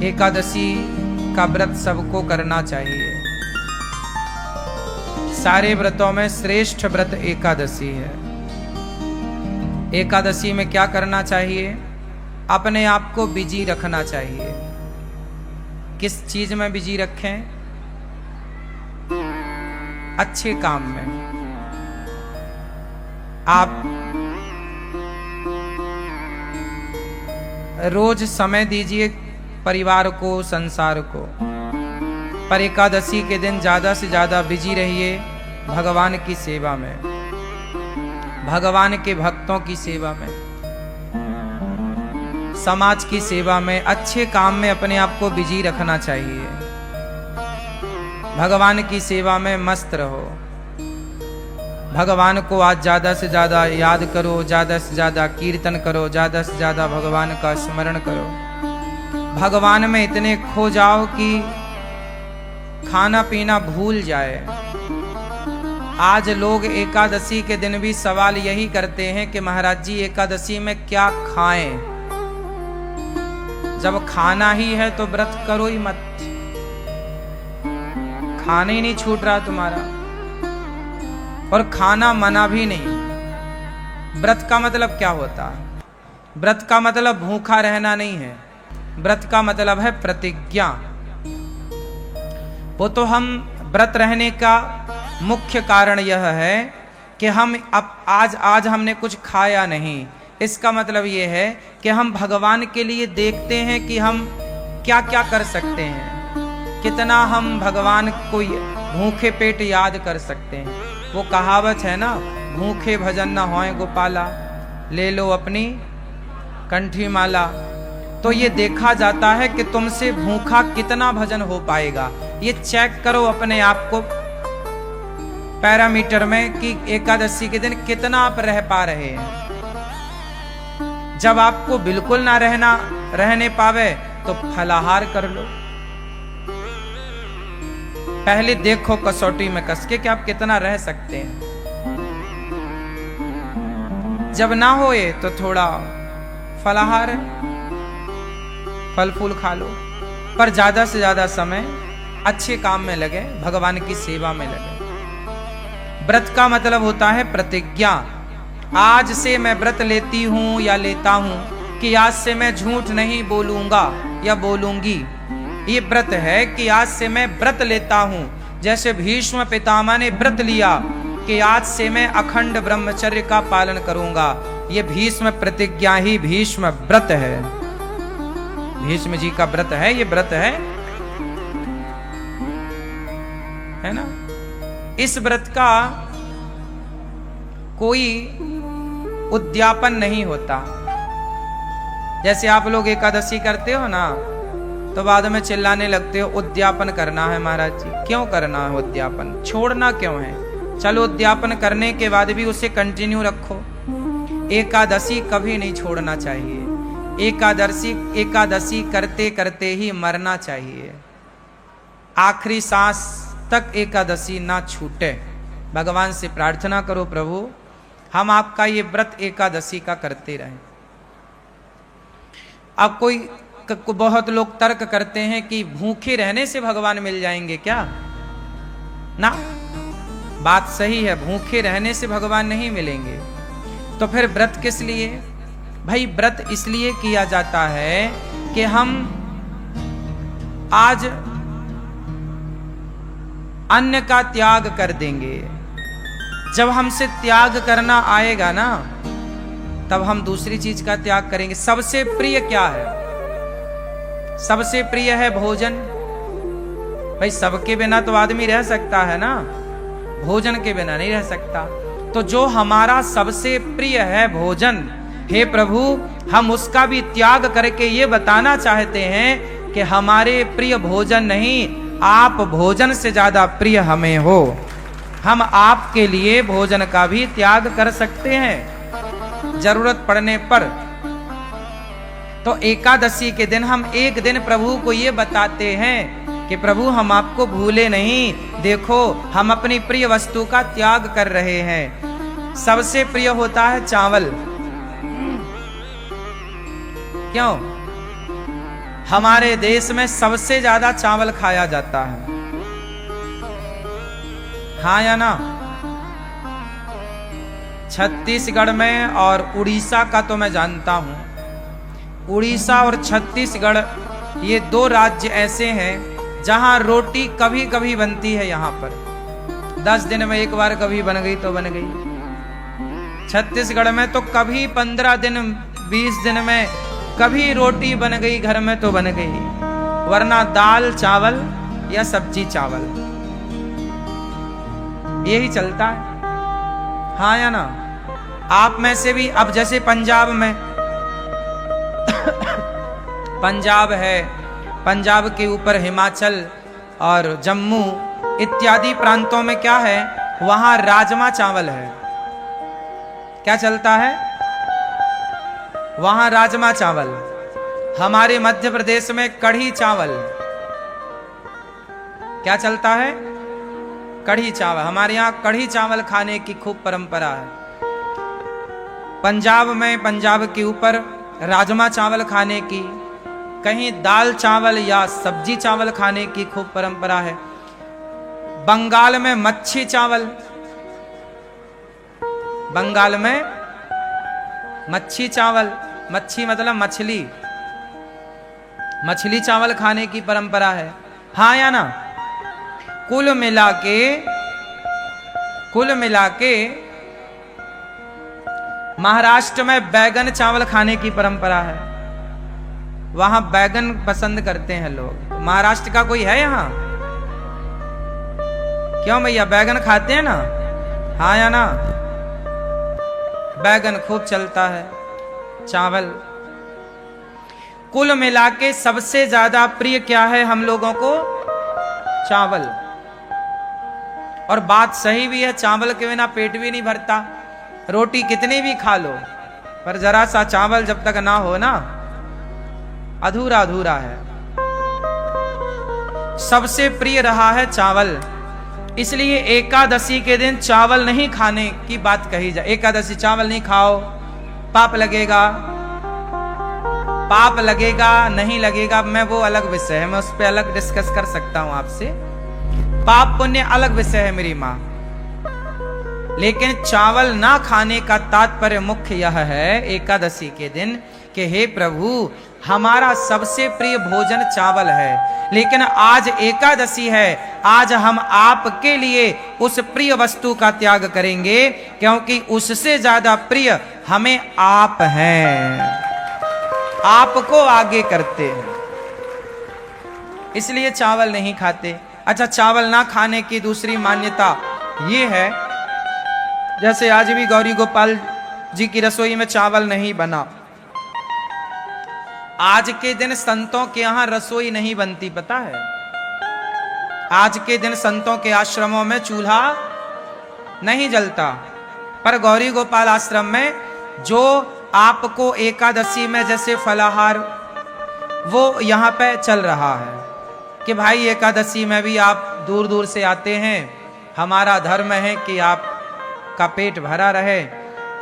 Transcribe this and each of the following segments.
एकादशी का व्रत सबको करना चाहिए। सारे व्रतों में श्रेष्ठ व्रत एकादशी है। एकादशी में क्या करना चाहिए? अपने आप को बिजी रखना चाहिए। किस चीज में बिजी रखें? अच्छे काम में। आप रोज समय दीजिए परिवार को, संसार को, पर एकादशी के दिन ज्यादा से ज्यादा बिजी रहिए भगवान की सेवा में, भगवान के भक्तों की सेवा में, समाज की सेवा में, अच्छे काम में अपने आप को बिजी रखना चाहिए। भगवान की सेवा में मस्त रहो। भगवान को आज ज्यादा से ज्यादा याद करो, ज्यादा से ज्यादा कीर्तन करो, ज्यादा से ज्यादा भगवान का स्मरण करो। भगवान में इतने खो जाओ कि खाना पीना भूल जाए। आज लोग एकादशी के दिन भी सवाल यही करते हैं कि महाराज जी एकादशी में क्या खाएं? जब खाना ही है तो व्रत करो ही मत। खाना ही नहीं छूट रहा तुम्हारा, और खाना मना भी नहीं। व्रत का मतलब क्या होता है? व्रत का मतलब भूखा रहना नहीं है। व्रत का मतलब है प्रतिज्ञा। वो तो हम व्रत रहने का मुख्य कारण यह है कि हम अब आज हमने कुछ खाया नहीं। इसका मतलब ये है कि हम भगवान के लिए देखते हैं कि हम क्या क्या कर सकते हैं, कितना हम भगवान को भूखे पेट याद कर सकते हैं। वो कहावत है ना, भूखे भजन न होए गोपाला, ले लो अपनी कंठी माला। तो ये देखा जाता है कि तुमसे भूखा कितना भजन हो पाएगा। ये चेक करो अपने आप को पैरामीटर में कि एकादशी के दिन कितना आप रह पा रहे हैं। जब आपको बिल्कुल ना रहने पावे तो फलाहार कर लो। पहले देखो कसौटी में कस के कि आप कितना रह सकते हैं। जब ना होए तो थोड़ा फलाहार, फल फूल खा लो, पर ज्यादा से ज्यादा समय अच्छे काम में लगे, भगवान की सेवा में लगे। व्रत का मतलब होता है प्रतिज्ञा। आज से मैं व्रत लेती हूं या लेता हूं कि आज से मैं झूठ नहीं बोलूंगा या बोलूंगी। ये व्रत है कि आज से मैं व्रत लेता हूं। जैसे भीष्म पितामह ने व्रत लिया कि आज से मैं अखंड ब्रह्मचर्य का पालन करूंगा। ये भीष्म प्रतिज्ञा ही भीष्म व्रत है। भीष्म जी का व्रत है, ये व्रत है ना। इस व्रत का कोई उद्यापन नहीं होता। जैसे आप लोग एकादशी करते हो ना, तो बाद में चिल्लाने लगते हो उद्यापन करना है महाराज जी। क्यों करना है उद्यापन? छोड़ना क्यों है? चलो उद्यापन करने के बाद भी उसे कंटिन्यू रखो। एकादशी कभी नहीं छोड़ना चाहिए। एकादशी करते करते ही मरना चाहिए। आखिरी सांस तक एकादशी ना छूटे। भगवान से प्रार्थना करो, प्रभु हम आपका ये व्रत एकादशी का करते रहें। अब बहुत लोग तर्क करते हैं कि भूखे रहने से भगवान मिल जाएंगे क्या? ना, बात सही है, भूखे रहने से भगवान नहीं मिलेंगे। तो फिर व्रत किस लिए? भाई व्रत इसलिए किया जाता है कि हम आज अन्न का त्याग कर देंगे। जब हमसे त्याग करना आएगा ना, तब हम दूसरी चीज का त्याग करेंगे। सबसे प्रिय क्या है? सबसे प्रिय है भोजन। भाई सबके बिना तो आदमी रह सकता है ना, भोजन के बिना नहीं रह सकता। तो जो हमारा सबसे प्रिय है भोजन, हे प्रभु हम उसका भी त्याग करके ये बताना चाहते हैं कि हमारे प्रिय भोजन नहीं, आप भोजन से ज्यादा प्रिय हमें हो। हम आपके लिए भोजन का भी त्याग कर सकते हैं जरूरत पड़ने पर। तो एकादशी के दिन हम एक दिन प्रभु को ये बताते हैं कि प्रभु हम आपको भूले नहीं, देखो हम अपनी प्रिय वस्तु का त्याग कर रहे हैं। सबसे प्रिय होता है चावल। क्यों? हमारे देश में सबसे ज्यादा चावल खाया जाता है, हाँ या ना? छत्तीसगढ़ में और उड़ीसा का तो मैं जानता हूं। उड़ीसा और छत्तीसगढ़ ये दो राज्य ऐसे हैं जहां रोटी कभी कभी बनती है। यहां पर 10 दिन में एक बार कभी बन गई तो बन गई। छत्तीसगढ़ में तो कभी 15 दिन 20 दिन में कभी रोटी बन गई घर में तो बन गई, वरना दाल चावल या सब्जी चावल यही चलता है, हाँ या ना? आप में से भी अब जैसे पंजाब में पंजाब है, पंजाब के ऊपर हिमाचल और जम्मू इत्यादि प्रांतों में क्या है, वहां राजमा चावल है। क्या चलता है? वहां राजमा चावल। हमारे मध्य प्रदेश में कढ़ी चावल। क्या चलता है? कढ़ी चावल। हमारे यहाँ कढ़ी चावल खाने की खूब परंपरा है। पंजाब में पंजाब के ऊपर राजमा चावल खाने की, कहीं दाल चावल या सब्जी चावल खाने की खूब परंपरा है। बंगाल में मच्छी चावल, बंगाल में मच्छी चावल, मच्छी मतलब मछली, मछली चावल खाने की परंपरा है, हाँ या ना? कुल मिला के महाराष्ट्र में बैगन चावल खाने की परंपरा है। वहां बैगन पसंद करते हैं लोग। महाराष्ट्र का कोई है यहां? क्यों भैया, बैगन खाते हैं ना, हाँ या ना? बैगन खूब चलता है, चावल। कुल मिला के सबसे ज्यादा प्रिय क्या है हम लोगों को? चावल। और बात सही भी है, चावल के बिना पेट भी नहीं भरता। रोटी कितनी भी खा लो, पर जरा सा चावल जब तक ना हो ना, अधूरा अधूरा है। सबसे प्रिय रहा है चावल, इसलिए एकादशी के दिन चावल नहीं खाने की बात कही जाए। एकादशी चावल नहीं खाओ, पाप लगेगा। पाप लगेगा नहीं लगेगा, मैं वो अलग विषय है, मैं उस पर अलग डिस्कस कर सकता हूं आपसे। पाप पुण्य अलग विषय है मेरी मां। लेकिन चावल ना खाने का तात्पर्य मुख्य यह है एकादशी के दिन कि हे प्रभु, हमारा सबसे प्रिय भोजन चावल है, लेकिन आज एकादशी है, आज हम आपके लिए उस प्रिय वस्तु का त्याग करेंगे, क्योंकि उससे ज्यादा प्रिय हमें आप हैं, आपको आगे करते हैं, इसलिए चावल नहीं खाते। अच्छा, चावल ना खाने की दूसरी मान्यता ये है, जैसे आज भी गौरी गोपाल जी की रसोई में चावल नहीं बना। आज के दिन संतों के यहां रसोई नहीं बनती, पता है? आज के दिन संतों के आश्रमों में चूल्हा नहीं जलता, पर गौरी गोपाल आश्रम में जो आपको एकादशी में जैसे फलाहार वो यहां पे चल रहा है कि भाई एकादशी में भी आप दूर दूर से आते हैं, हमारा धर्म है कि आप का पेट भरा रहे।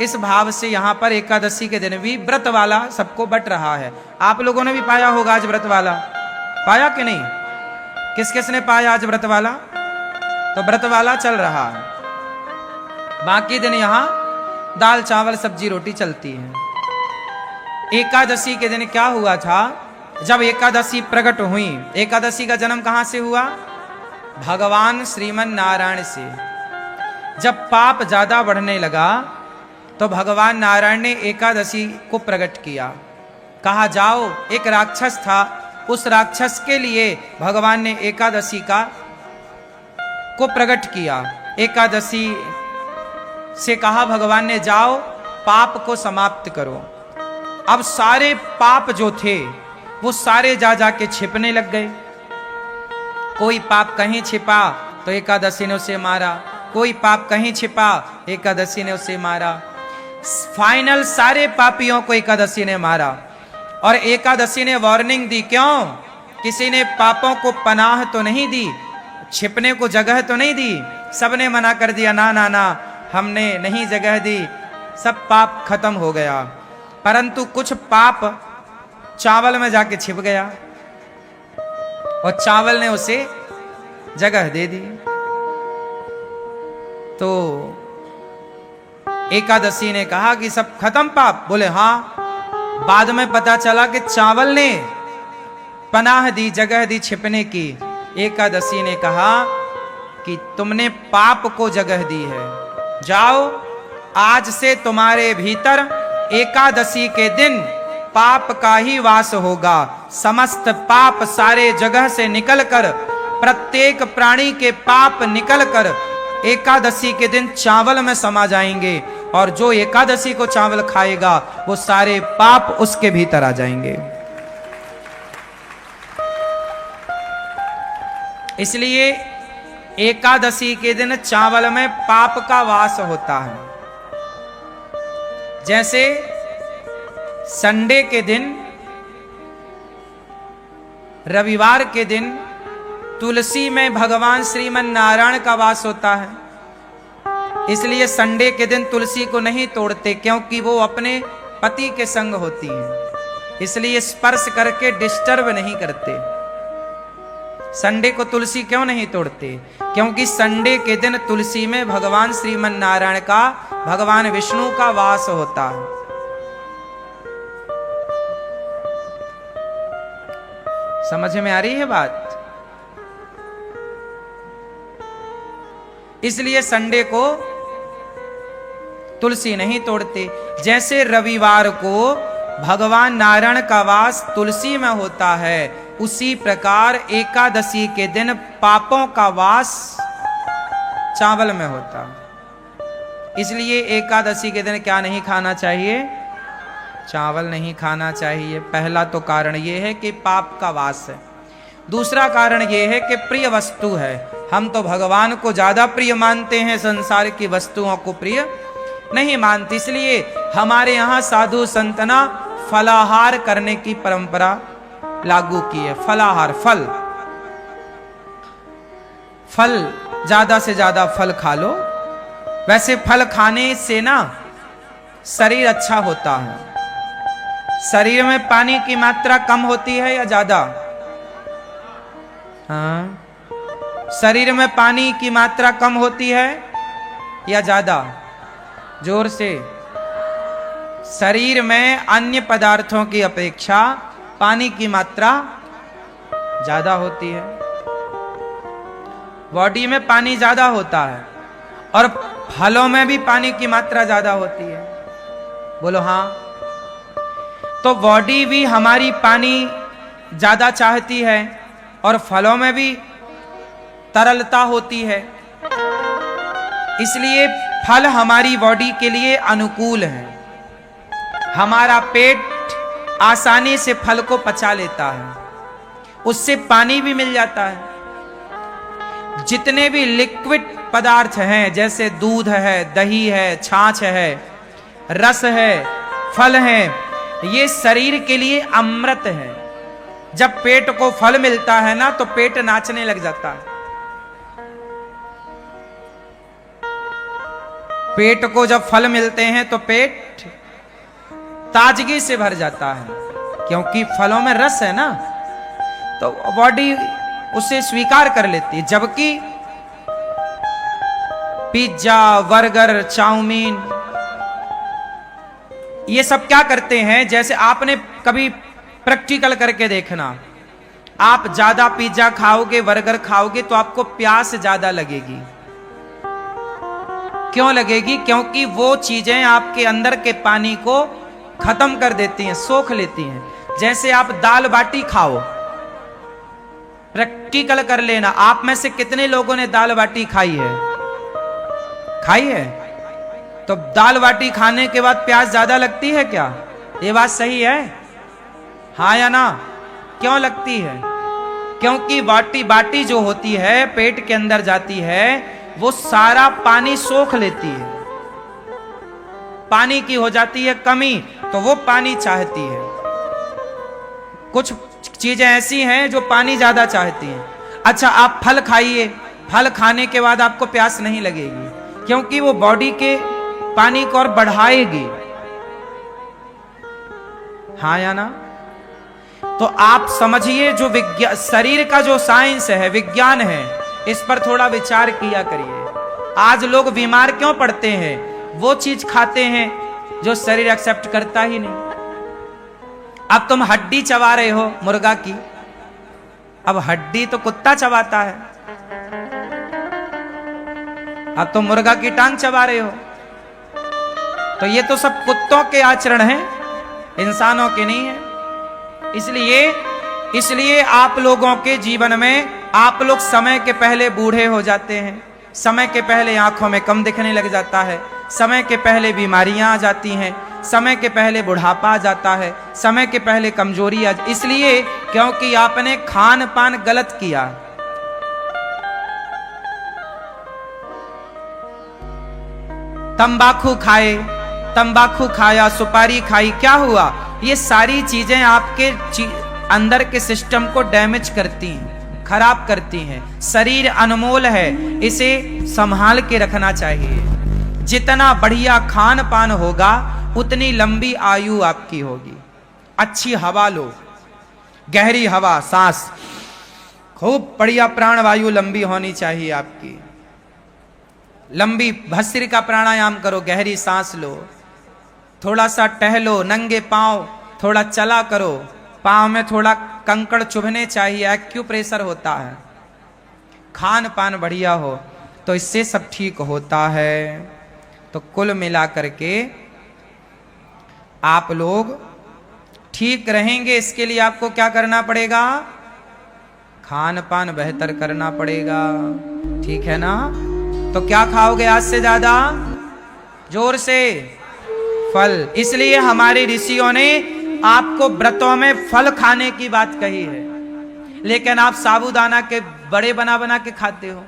इस भाव से यहाँ पर एकादशी के दिन भी व्रत वाला सबको बट रहा है। आप लोगों ने भी पाया होगा आज व्रत वाला, पाया कि नहीं? किस किस ने पाया आज व्रत वाला? तो व्रत वाला चल रहा है। बाकी दिन यहाँ दाल चावल सब्जी रोटी चलती है। एकादशी के दिन क्या हुआ था? जब एकादशी प्रकट हुई, एकादशी का जन्म कहां से हुआ? भगवान श्रीमन नारायण से। जब पाप ज्यादा बढ़ने लगा तो भगवान नारायण ने एकादशी को प्रकट किया। कहा जाओ, एक राक्षस था, उस राक्षस के लिए भगवान ने एकादशी को प्रकट किया। एकादशी से कहा भगवान ने, जाओ पाप को समाप्त करो। अब सारे पाप जो थे वो सारे जा जाके छिपने लग गए। कोई पाप कहीं छिपा तो एकादशी ने उसे मारा, कोई पाप कहीं छिपा एकादशी ने उसे मारा। फाइनल सारे पापियों को एकादशी ने मारा। और एकादशी ने वार्निंग दी, क्यों? किसी ने पापों को पनाह तो नहीं दी, छिपने को जगह तो नहीं दी। सबने मना कर दिया, ना ना ना, हमने नहीं जगह दी, सब पाप खत्म हो गया। परंतु कुछ पाप चावल में जाके छिप गया। और चावल ने उसे जगह दे दी। तो एकादशी ने कहा कि सब खत्म पाप? बोले हाँ। बाद में पता चला कि चावल ने पनाह दी, जगह दी छिपने की। एकादशी ने कहा कि तुमने पाप को जगह दी है, जाओ आज से तुम्हारे भीतर एकादशी के दिन पाप का ही वास होगा। समस्त पाप सारे जगह से निकलकर, प्रत्येक प्राणी के पाप निकलकर एकादशी के दिन चावल में समा जाएंगे, और जो एकादशी को चावल खाएगा वो सारे पाप उसके भीतर आ जाएंगे। इसलिए एकादशी के दिन चावल में पाप का वास होता है। जैसे संडे के दिन, रविवार के दिन तुलसी में भगवान श्रीमन नारायण का वास होता है, इसलिए संडे के दिन तुलसी को नहीं तोड़ते, क्योंकि वो अपने पति के संग होती हैं, इसलिए स्पर्श करके डिस्टर्ब नहीं करते। संडे को तुलसी क्यों नहीं तोड़ते? क्योंकि संडे के दिन तुलसी में भगवान श्रीमन नारायण का, भगवान विष्णु का वास होता है। समझ में आ रही है बात? इसलिए संडे को तुलसी नहीं तोड़ते। जैसे रविवार को भगवान नारायण का वास तुलसी में होता है, उसी प्रकार एकादशी के दिन पापों का वास चावल में होता है। इसलिए एकादशी के दिन क्या नहीं खाना चाहिए? चावल नहीं खाना चाहिए। पहला तो कारण यह है कि पाप का वास है। दूसरा कारण यह है कि प्रिय वस्तु है। हम तो भगवान को ज्यादा प्रिय मानते हैं, संसार की वस्तुओं को प्रिय नहीं मानते। इसलिए हमारे यहां साधु संतना फलाहार करने की परंपरा लागू की है। फलाहार, फल ज्यादा से ज्यादा फल खा लो। वैसे फल खाने से ना शरीर अच्छा होता है। शरीर में पानी की मात्रा कम होती है या ज्यादा? हाँ, शरीर में पानी की मात्रा कम होती है या ज्यादा? जोर से। शरीर में अन्य पदार्थों की अपेक्षा पानी की मात्रा ज्यादा होती है। बॉडी में पानी ज्यादा होता है और फलों में भी पानी की मात्रा ज्यादा होती है। बोलो हाँ। तो बॉडी भी हमारी पानी ज्यादा चाहती है और फलों में भी तरलता होती है, इसलिए फल हमारी बॉडी के लिए अनुकूल है। हमारा पेट आसानी से फल को पचा लेता है, उससे पानी भी मिल जाता है। जितने भी लिक्विड पदार्थ हैं, जैसे दूध है, दही है, छाछ है, रस है, फल है, ये शरीर के लिए अमृत है। जब पेट को फल मिलता है ना तो पेट नाचने लग जाता है। पेट को जब फल मिलते हैं तो पेट ताजगी से भर जाता है, क्योंकि फलों में रस है ना, तो बॉडी उसे स्वीकार कर लेती है। जबकि पिज्जा, बर्गर, चाउमीन, ये सब क्या करते हैं? जैसे आपने कभी प्रैक्टिकल करके देखना, आप ज्यादा पिज्जा खाओगे, बर्गर खाओगे तो आपको प्यास ज्यादा लगेगी। क्यों लगेगी? क्योंकि वो चीजें आपके अंदर के पानी को खत्म कर देती हैं, सोख लेती हैं। जैसे आप दाल बाटी खाओ, प्रैक्टिकल कर लेना, आप में से कितने लोगों ने दाल बाटी खाई है? खाई है? तो दाल बाटी खाने के बाद प्यास ज्यादा लगती है क्या? ये बात सही है? हाँ या ना? क्यों लगती है? क्योंकि बाटी जो होती है पेट के अंदर जाती है, वो सारा पानी सोख लेती है। पानी की हो जाती है कमी, तो वो पानी चाहती है। कुछ चीजें ऐसी हैं जो पानी ज्यादा चाहती हैं। अच्छा, आप फल खाइए, फल खाने के बाद आपको प्यास नहीं लगेगी, क्योंकि वो बॉडी के पानी को और बढ़ाएगी। हाँ या ना? तो आप समझिए जो विज्ञान, शरीर का जो साइंस है, विज्ञान है, इस पर थोड़ा विचार किया करिए। आज लोग बीमार क्यों पड़ते हैं? वो चीज खाते हैं जो शरीर एक्सेप्ट करता ही नहीं। अब तुम हड्डी चबा रहे हो मुर्गा की, अब हड्डी तो कुत्ता चबाता है, अब तुम मुर्गा की टांग चबा रहे हो, तो ये तो सब कुत्तों के आचरण हैं, इंसानों के नहीं है। इसलिए आप लोगों के जीवन में आप लोग समय के पहले बूढ़े हो जाते हैं, समय के पहले आंखों में कम दिखने लग जाता है, समय के पहले बीमारियां आ जाती हैं, समय के पहले बुढ़ापा आ जाता है, समय के पहले कमजोरी आ, इसलिए क्योंकि आपने खान पान गलत किया। तंबाकू खाए, तंबाकू खाया, सुपारी खाई, क्या हुआ? ये सारी चीजें आपके अंदर के सिस्टम को डैमेज करती हैं, खराब करती हैं। शरीर अनमोल है, इसे संभाल के रखना चाहिए। जितना बढ़िया खान पान होगा उतनी लंबी आयु आपकी होगी। अच्छी हवा लो, गहरी हवा, सांस, खूब बढ़िया प्राणवायु लंबी होनी चाहिए आपकी। लंबी भस्त्रिका का प्राणायाम करो, गहरी सांस लो, थोड़ा सा टहलो, नंगे पांव थोड़ा चला करो, पांव में थोड़ा कंकड़ चुभने चाहिए, एक्यूप्रेशर होता है। खान पान बढ़िया हो तो इससे सब ठीक होता है। तो कुल मिला करके आप लोग ठीक रहेंगे, इसके लिए आपको क्या करना पड़ेगा? खान पान बेहतर करना पड़ेगा, ठीक है ना? तो क्या खाओगे आज से ज्यादा? जोर से फल। इसलिए हमारे ऋषियों ने आपको व्रतों में फल खाने की बात कही है, लेकिन आप साबूदाना के बड़े बना बना के खाते हो।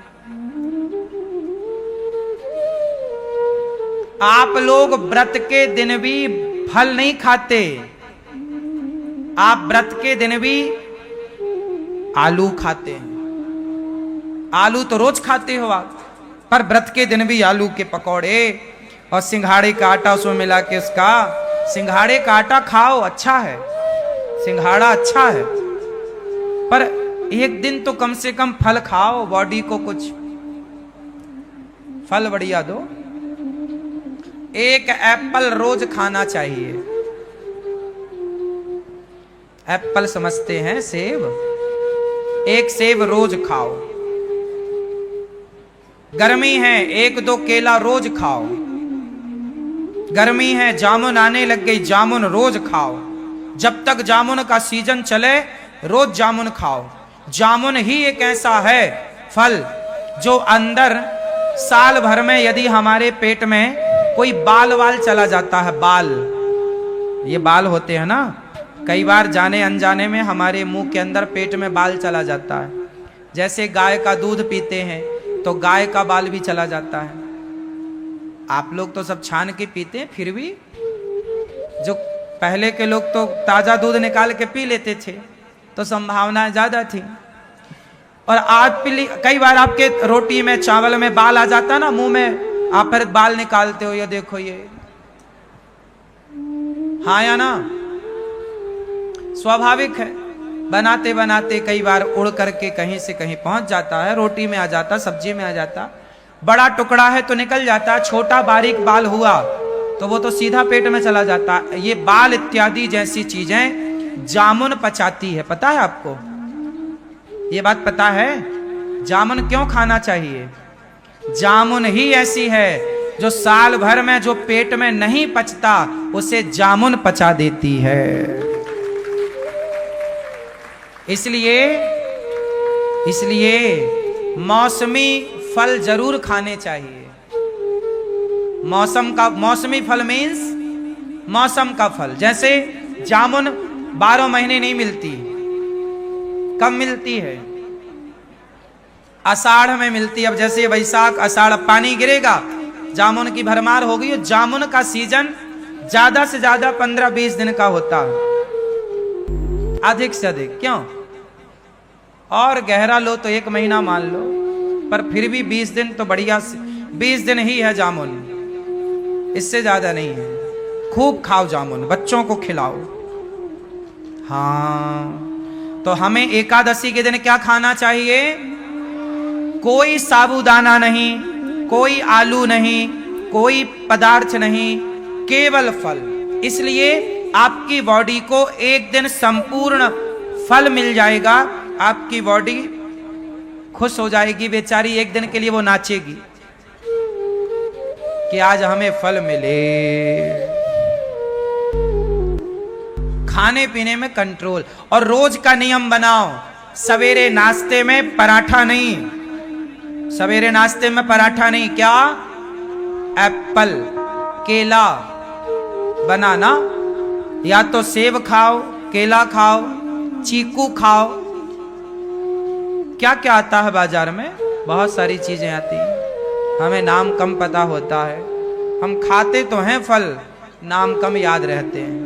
आप लोग व्रत के दिन भी फल नहीं खाते, आप व्रत के दिन भी आलू खाते हैं। आलू तो रोज खाते हो आप, पर व्रत के दिन भी आलू के पकौड़े और सिंघाड़े का आटा उसमें मिला के, उसका सिंघाड़े का आटा खाओ, अच्छा है, सिंघाड़ा अच्छा है, पर एक दिन तो कम से कम फल खाओ, बॉडी को कुछ फल बढ़िया दो। एक एप्पल रोज खाना चाहिए। एप्पल समझते हैं सेब, एक सेब रोज खाओ। गर्मी है, एक दो केला रोज खाओ। गर्मी है, जामुन आने लग गई, जामुन रोज खाओ। जब तक जामुन का सीजन चले रोज जामुन खाओ। जामुन ही एक ऐसा है फल जो अंदर साल भर में यदि हमारे पेट में कोई बाल वाल चला जाता है, बाल, ये बाल होते हैं ना, कई बार जाने अनजाने में हमारे मुंह के अंदर पेट में बाल चला जाता है। जैसे गाय का दूध पीते हैं तो गाय का बाल भी चला जाता है। आप लोग तो सब छान के पीते हैं, फिर भी जो पहले के लोग तो ताजा दूध निकाल के पी लेते थे, तो संभावना ज्यादा थी। और आज कई बार आपके रोटी में, चावल में बाल आ जाता ना मुंह में, आप फिर बाल निकालते हो, ये देखो ये, हाँ या ना? स्वाभाविक है, बनाते बनाते कई बार उड़ करके कहीं से कहीं पहुंच जाता है, रोटी में आ जाता, सब्जी में आ जाता। बड़ा टुकड़ा है तो निकल जाता, छोटा बारीक बाल हुआ तो वो तो सीधा पेट में चला जाता। ये बाल इत्यादि जैसी चीजें जामुन पचाती है, पता है आपको? ये बात पता है? जामुन क्यों खाना चाहिए? जामुन ही ऐसी है जो साल भर में जो पेट में नहीं पचता उसे जामुन पचा देती है। इसलिए मौसमी फल जरूर खाने चाहिए। मौसमी फल मीन्स मौसम का फल। जैसे जामुन 12 महीने नहीं मिलती, कब मिलती है? आषाढ़ में मिलती है। अब जैसे वैशाख आषाढ़ पानी गिरेगा, जामुन की भरमार होगी। जामुन का सीजन ज्यादा से ज्यादा 15-20 दिन का होता है, अधिक से अधिक। क्यों? और गहरा लो तो 1 महीना मान लो, पर फिर भी 20 दिन तो बढ़िया, 20 दिन ही है जामुन, इससे ज्यादा नहीं है। खूब खाओ जामुन, बच्चों को खिलाओ। हाँ, तो हमें एकादशी के दिन क्या खाना चाहिए? कोई साबूदाना नहीं, कोई आलू नहीं, कोई पदार्थ नहीं, केवल फल। इसलिए आपकी बॉडी को एक दिन संपूर्ण फल मिल जाएगा, आपकी बॉडी खुश हो जाएगी, बेचारी एक दिन के लिए वो नाचेगी कि आज हमें फल मिले। खाने पीने में कंट्रोल, और रोज का नियम बनाओ, सवेरे नाश्ते में पराठा नहीं, सवेरे नाश्ते में पराठा नहीं, क्या? एप्पल, केला, बनाना, या तो सेब खाओ, केला खाओ, चीकू खाओ। क्या क्या आता है बाजार में? बहुत सारी चीजें आती हैं, हमें नाम कम पता होता है। हम खाते तो हैं फल, नाम कम याद रहते हैं।